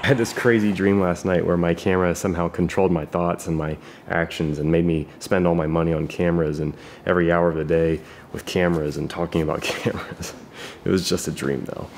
I had this crazy dream last night where my camera somehow controlled my thoughts and my actions and made me spend all my money on cameras and every hour of the day with cameras and talking about cameras. It was just a dream though.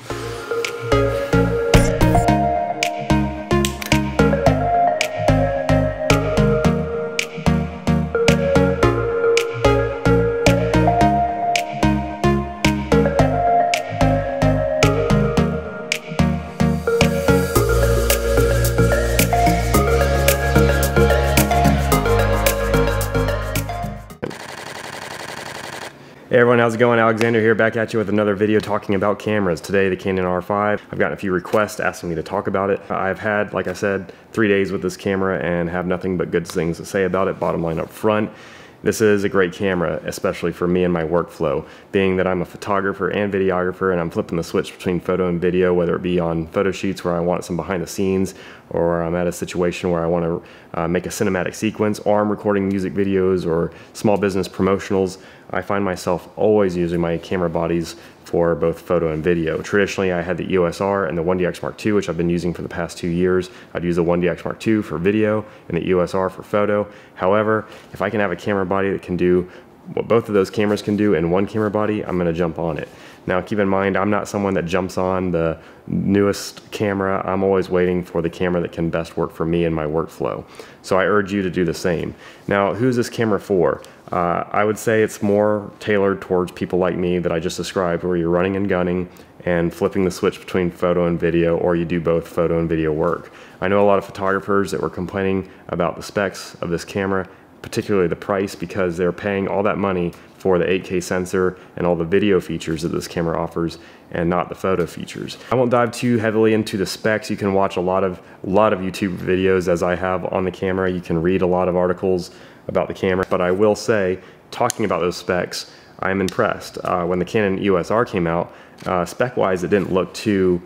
Hey everyone, how's it going? Alexander here, back at you with another video talking about cameras. Today, the Canon R5. I've gotten a few requests asking me to talk about it. I've had, like I said, 3 days with this camera and have nothing but good things to say about it. Bottom line up front, this is a great camera, especially for me and my workflow. Being that I'm a photographer and videographer and I'm flipping the switch between photo and video, whether it be on photo shoots where I want some behind the scenes, or I'm at a situation where I want to make a cinematic sequence, or I'm recording music videos or small business promotionals, I find myself always using my camera bodies for both photo and video. Traditionally, I had the EOS R and the 1DX Mark II, which I've been using for the past 2 years. I'd use the 1DX Mark II for video and the EOS R for photo. However, if I can have a camera body that can do what both of those cameras can do in one camera body, I'm gonna jump on it. Now keep in mind, I'm not someone that jumps on the newest camera. I'm always waiting for the camera that can best work for me and my workflow. So I urge you to do the same. Now, who's this camera for? I would say it's more tailored towards people like me that I just described, where you're running and gunning and flipping the switch between photo and video, or you do both photo and video work. I know a lot of photographers that were complaining about the specs of this camera, particularly the price, because they're paying all that money for the 8K sensor and all the video features that this camera offers and not the photo features. I won't dive too heavily into the specs. You can watch a lot of YouTube videos as I have on the camera. You can read a lot of articles about the camera, but I will say, talking about those specs, I'm impressed. When the Canon EOS R came out, spec-wise, it didn't look too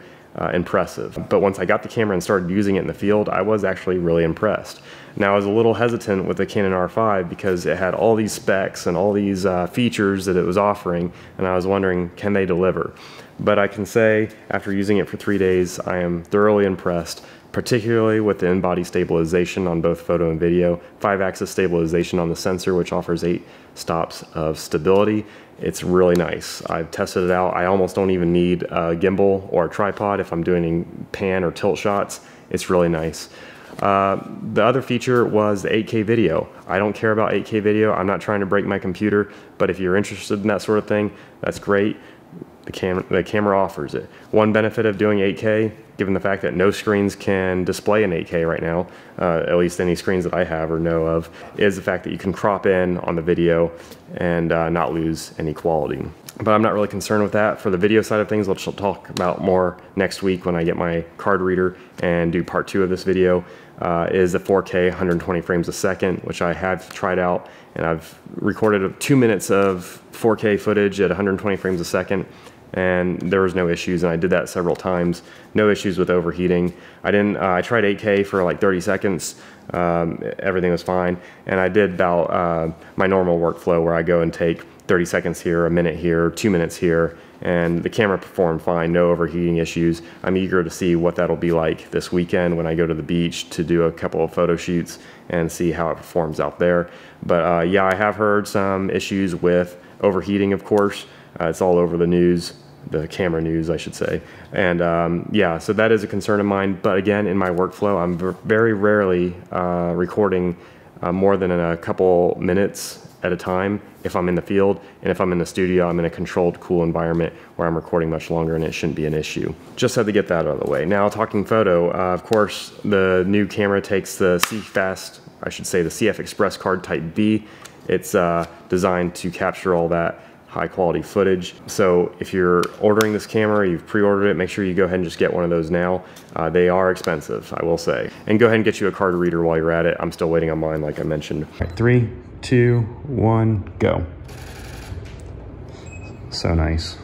impressive. But once I got the camera and started using it in the field, I was actually really impressed. Now, I was a little hesitant with the Canon R5 because it had all these specs and all these features that it was offering, and I was wondering, can they deliver? But I can say, after using it for 3 days, I am thoroughly impressed, particularly with the in-body stabilization on both photo and video, 5-axis stabilization on the sensor, which offers 8 stops of stability. It's really nice. I've tested it out. I almost don't even need a gimbal or a tripod if I'm doing pan or tilt shots. It's really nice. The other feature was the 8K video. I don't care about 8K video. I'm not trying to break my computer, but if you're interested in that sort of thing, that's great. The camera offers it. One benefit of doing 8K, given the fact that no screens can display in 8K right now, at least any screens that I have or know of, is the fact that you can crop in on the video and not lose any quality. But I'm not really concerned with that. For the video side of things, which I'll talk about more next week when I get my card reader and do part 2 of this video, is the 4K 120 frames a second, which I have tried out, and I've recorded 2 minutes of 4K footage at 120 frames a second, and there was no issues, and I did that several times. No issues with overheating. I tried 8K for like 30 seconds. Everything was fine, and I did about my normal workflow where I go and take 30 seconds here, a minute here, 2 minutes here, and the camera performed fine, no overheating issues. I'm eager to see what that'll be like this weekend when I go to the beach to do a couple of photo shoots and see how it performs out there. But yeah, I have heard some issues with overheating, of course. It's all over the news, the camera news, I should say. And yeah, so that is a concern of mine. But again, in my workflow, I'm very rarely recording more than a couple minutes at a time if I'm in the field, and if I'm in the studio, I'm in a controlled, cool environment where I'm recording much longer, and it shouldn't be an issue. Just had to get that out of the way. Now, talking photo, of course, the new camera takes the CFast, I should say the CF Express card Type B. It's designed to capture all that high quality footage. So if you're ordering this camera, you've pre-ordered it, make sure you go ahead and just get one of those now. They are expensive, I will say. And go ahead and get you a card reader while you're at it. I'm still waiting on mine, like I mentioned. All right, 3, 2, 1, go. So nice.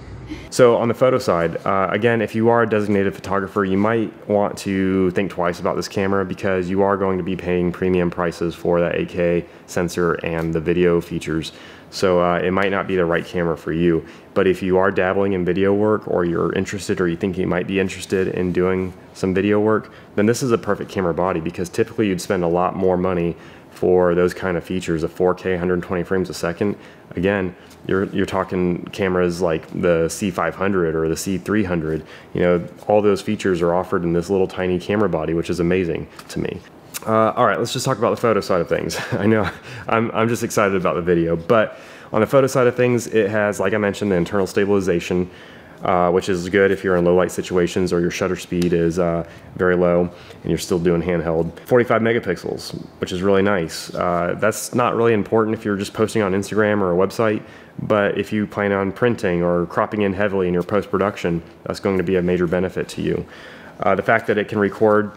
So on the photo side, again, if you are a designated photographer, you might want to think twice about this camera because you are going to be paying premium prices for that 8K sensor and the video features. So it might not be the right camera for you. But if you are dabbling in video work, or you're interested, or you think you might be interested in doing some video work, then this is a perfect camera body, because typically you'd spend a lot more money for those kind of features, of 4K 120 frames a second. Again, you're talking cameras like the C500 or the C300. You know, all those features are offered in this little tiny camera body, which is amazing to me. All right, let's just talk about the photo side of things. I know I'm just excited about the video, but on the photo side of things, it has, like I mentioned, the internal stabilization, which is good if you're in low light situations or your shutter speed is very low and you're still doing handheld. 45 megapixels, which is really nice. That's not really important if you're just posting on Instagram or a website, but if you plan on printing or cropping in heavily in your post-production, that's going to be a major benefit to you. The fact that it can record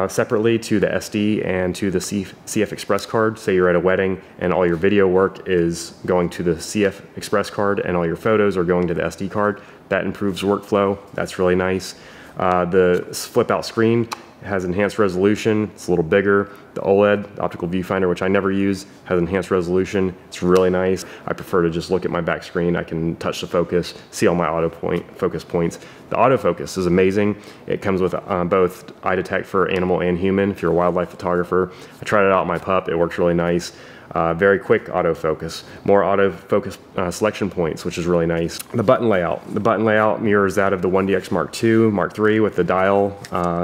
separately to the SD and to the CF Express card. Say you're at a wedding and all your video work is going to the CF Express card and all your photos are going to the SD card. That improves workflow. That's really nice. The flip out screen has enhanced resolution. It's a little bigger. The OLED, the optical viewfinder, which I never use, has enhanced resolution. It's really nice. I prefer to just look at my back screen. I can touch the focus, see all my focus points. The autofocus is amazing. It comes with both eye detect for animal and human if you're a wildlife photographer. I tried it out on my pup. It works really nice. Very quick autofocus, more autofocus selection points, which is really nice. The button layout mirrors that of the 1DX Mark II, Mark III, with the dial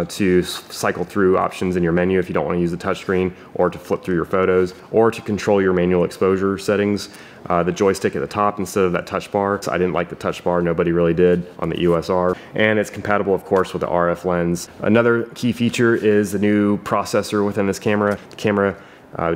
to cycle through options in your menu if you don't want to use the touchscreen, or to flip through your photos, or to control your manual exposure settings. The joystick at the top instead of that touch bar. So I didn't like the touch bar, nobody really did on the EOS R. And it's compatible, of course, with the RF lens. Another key feature is the new processor within this camera. The camera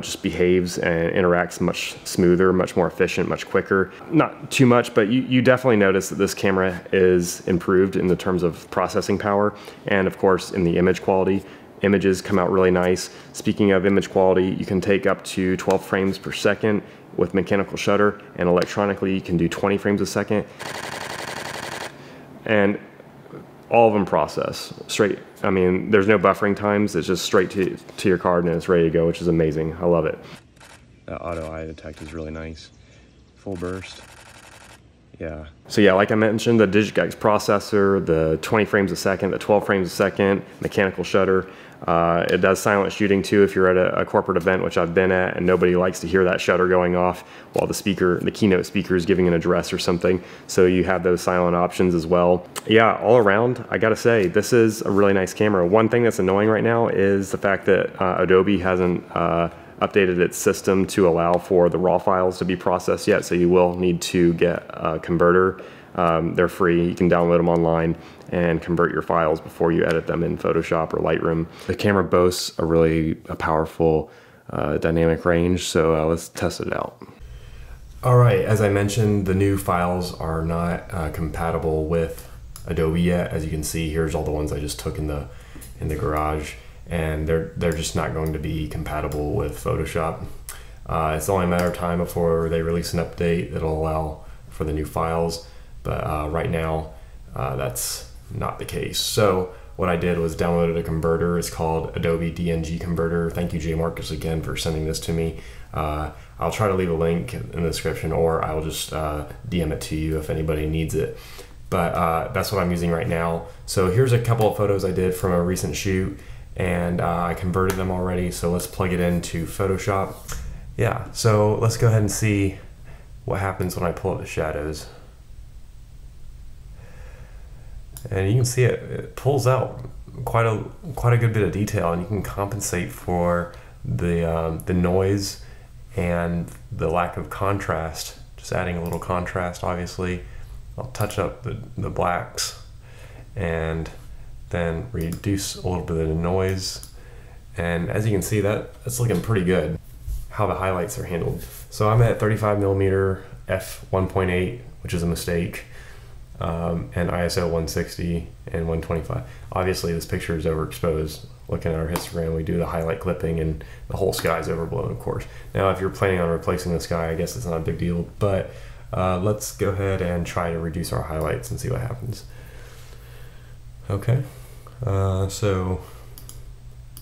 just behaves and interacts much smoother, much more efficient, much quicker. Not too much, but you definitely notice that this camera is improved in the terms of processing power, and of course in the image quality. Images come out really nice. Speaking of image quality, you can take up to 12 frames per second with mechanical shutter, and electronically you can do 20 frames a second. And all of them process straight. I mean, there's no buffering times. It's just straight to your card and it's ready to go, which is amazing. I love it. The auto eye detect is really nice. Full burst. Yeah. So yeah, like I mentioned, the DigitX processor, the 20 frames a second, the 12 frames a second, mechanical shutter. It does silent shooting too if you're at a corporate event, which I've been at, and nobody likes to hear that shutter going off while the keynote speaker is giving an address or something. So you have those silent options as well. Yeah, all around, I gotta say, this is a really nice camera. One thing that's annoying right now is the fact that Adobe hasn't updated its system to allow for the raw files to be processed yet, so you will need to get a converter. They're free. You can download them online and convert your files before you edit them in Photoshop or Lightroom. The camera boasts a really powerful dynamic range, so let's test it out. All right, as I mentioned, the new files are not compatible with Adobe yet. As you can see, here's all the ones I just took in the garage, and they're just not going to be compatible with Photoshop. It's only a matter of time before they release an update that'll allow for the new files, but right now that's not the case. So what I did was downloaded a converter. It's called Adobe DNG Converter. Thank you, J. Marcus, again for sending this to me. I'll try to leave a link in the description, or I'll just DM it to you if anybody needs it. But that's what I'm using right now. So here's a couple of photos I did from a recent shoot, and I converted them already. So let's plug it into Photoshop. Yeah, so let's go ahead and see what happens when I pull up the shadows. And you can see it pulls out quite a good bit of detail, and you can compensate for the noise and the lack of contrast. Just adding a little contrast, obviously. I'll touch up the blacks and then reduce a little bit of the noise. And as you can see, that's looking pretty good, how the highlights are handled. So I'm at 35mm f1.8, which is a mistake, and ISO 160 and 125. Obviously this picture is overexposed. Looking at our histogram, we do the highlight clipping and the whole sky is overblown, of course. Now if you're planning on replacing the sky, I guess it's not a big deal, but Let's go ahead and try to reduce our highlights and see what happens. Okay, so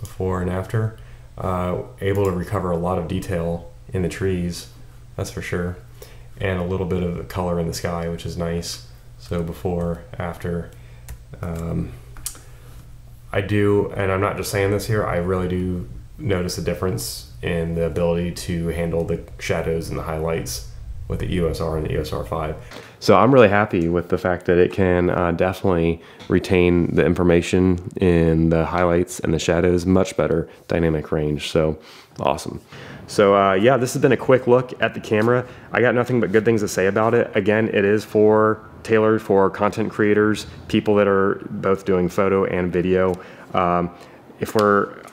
before and after, able to recover a lot of detail in the trees, that's for sure, and a little bit of the color in the sky, which is nice. So before, after, I do, and I'm not just saying this here, I really do notice a difference in the ability to handle the shadows and the highlights with the EOS R and the EOS R5. So I'm really happy with the fact that it can definitely retain the information in the highlights and the shadows, much better dynamic range, so awesome. So yeah, this has been a quick look at the camera. I got nothing but good things to say about it. Again, it is tailored for content creators, people that are both doing photo and video.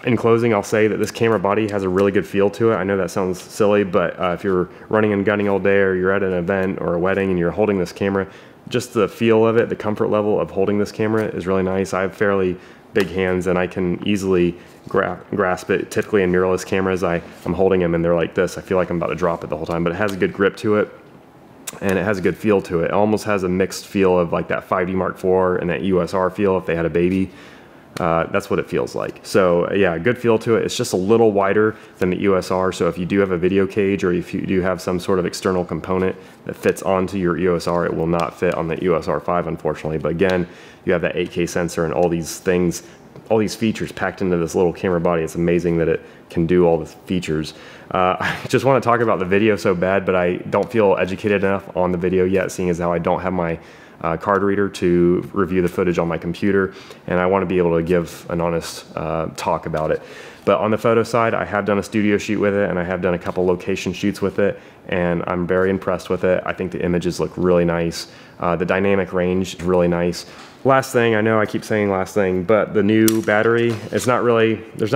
In closing, I'll say that this camera body has a really good feel to it. I know that sounds silly, but if you're running and gunning all day, or you're at an event or a wedding and you're holding this camera, just the feel of it, the comfort level of holding this camera is really nice. I have fairly big hands and I can easily grasp it. Typically in mirrorless cameras, I'm holding them and they're like this. I feel like I'm about to drop it the whole time, but it has a good grip to it and it has a good feel to it. It almost has a mixed feel of like that 5D Mark IV and that EOS R feel if they had a baby. That's what it feels like. So yeah, good feel to it. It's just a little wider than the EOS R, so if you do have a video cage or if you do have some sort of external component that fits onto your EOS R, it will not fit on the EOS R5, unfortunately. But again, you have that 8K sensor and all these things, all these features packed into this little camera body. It's amazing that it can do all the features. I just want to talk about the video so bad, but I don't feel educated enough on the video yet, seeing as how I don't have my card reader to review the footage on my computer, and I want to be able to give an honest talk about it. But on the photo side, I have done a studio shoot with it and I have done a couple location shoots with it, and I'm very impressed with it. I think the images look really nice. The dynamic range is really nice. Last thing, I know I keep saying last thing, but the new battery, there's not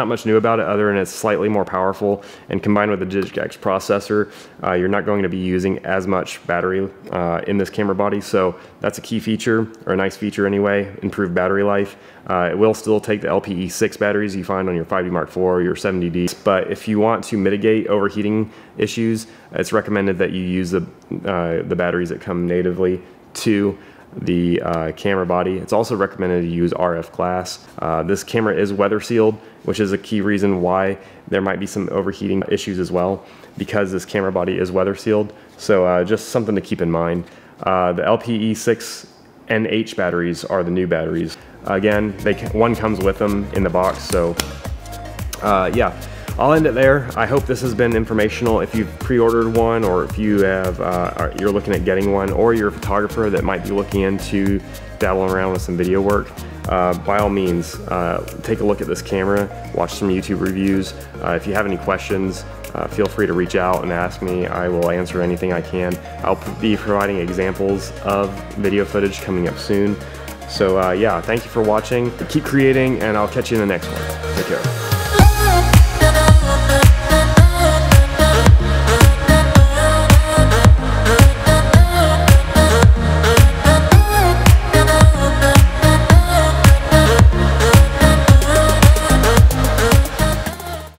much new about it other than it's slightly more powerful, and combined with the DigX processor, you're not going to be using as much battery in this camera body, so that's a key feature, or a nice feature anyway, improved battery life. It will still take the LPE6 batteries you find on your 5D Mark IV or your 70D, but if you want to mitigate overheating issues, it's recommended that you use the batteries that come natively to the camera body. It's also recommended to use RF glass. This camera is weather sealed, which is a key reason why there might be some overheating issues as well, because this camera body is weather sealed. So just something to keep in mind. The LPE6 NH batteries are the new batteries. Again, one comes with them in the box, so yeah. I'll end it there. I hope this has been informational. If you've pre-ordered one, or if you have, you're looking at getting one, or you're a photographer that might be looking into dabbling around with some video work, by all means, take a look at this camera, watch some YouTube reviews. If you have any questions, feel free to reach out and ask me. I will answer anything I can. I'll be providing examples of video footage coming up soon. So yeah, thank you for watching. Keep creating, and I'll catch you in the next one. Take care.